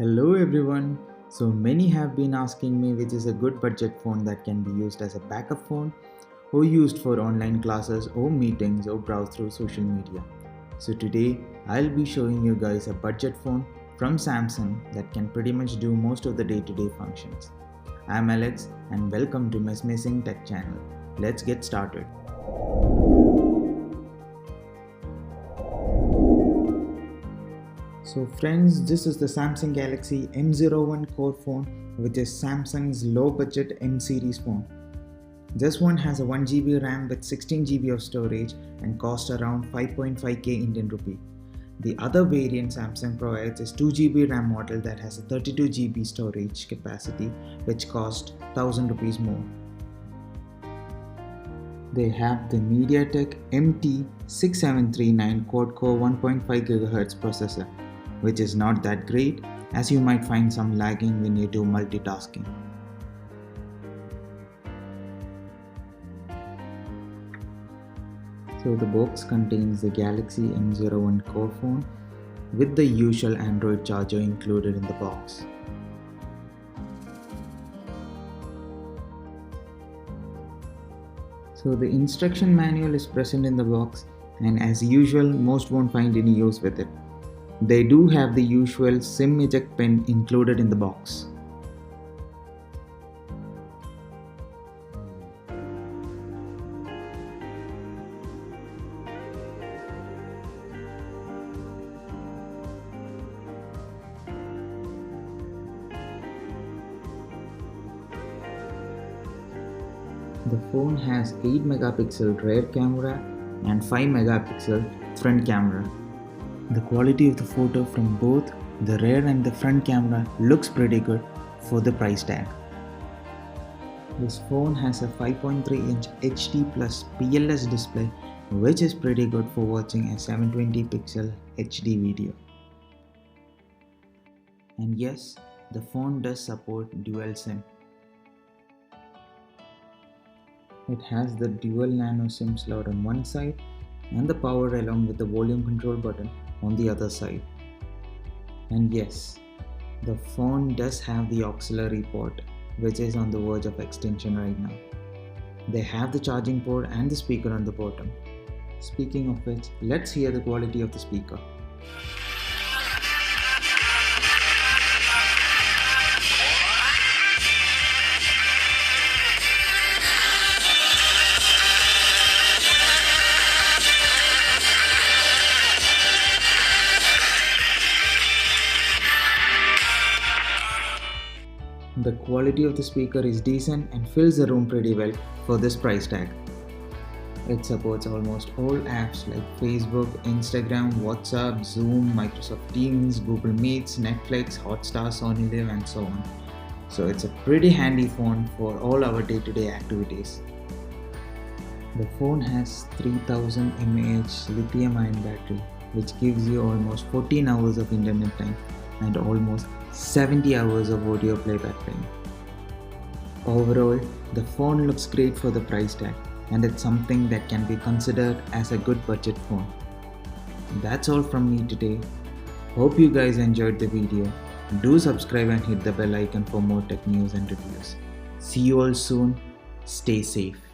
Hello everyone. So many have been asking me which is a good budget phone that can be used as a backup phone or used for online classes or meetings or browse through social media. So today I'll be showing you guys a budget phone from Samsung that can pretty much do most of the day-to-day functions. I'm Alex and welcome to Mezme Zing Tech channel. Let's get started. So friends, this is the Samsung Galaxy M01 Core phone, which is Samsung's low budget M series phone. This one has a 1GB RAM with 16GB of storage and costs around 5.5k Indian rupee. The other variant Samsung provides is 2GB RAM model that has a 32GB storage capacity, which costs 1000 rupees more. They have the MediaTek MT6739 quad-core 1.5 GHz processor, which is not that great, as you might find some lagging when you do multitasking. So the box contains the Galaxy M01 Core phone with the usual Android charger included in the box. So the instruction manual is present in the box, and as usual, most won't find any use with it. They do have the usual SIM eject pin included in the box. The phone has 8 megapixel rear camera and 5 megapixel front camera. The quality of the photo from both the rear and the front camera looks pretty good for the price tag. This phone has a 5.3-inch HD plus PLS display, which is pretty good for watching a 720 pixel HD video. And yes, the phone does support dual SIM. It has the dual nano SIM slot on one side and the power along with the volume control button on the other side. And yes, the phone does have the auxiliary port, which is on the verge of extension right now. They have the charging port and the speaker on the bottom. Speaking of which, let's hear the quality of the speaker. The quality of the speaker is decent and fills the room pretty well for this price tag. It supports almost all apps like Facebook, Instagram, WhatsApp, Zoom, Microsoft Teams, Google Meets, Netflix, Hotstar, Sony Live and so on. So it's a pretty handy phone for all our day-to-day activities. The phone has 3000 mAh lithium-ion battery, which gives you almost 14 hours of internet time and almost 70 hours of audio playback time. Overall, the phone looks great for the price tag, and it's something that can be considered as a good budget phone. That's all from me today. Hope you guys enjoyed the video. Do subscribe and hit the bell icon for more tech news and reviews. See you all soon. Stay safe.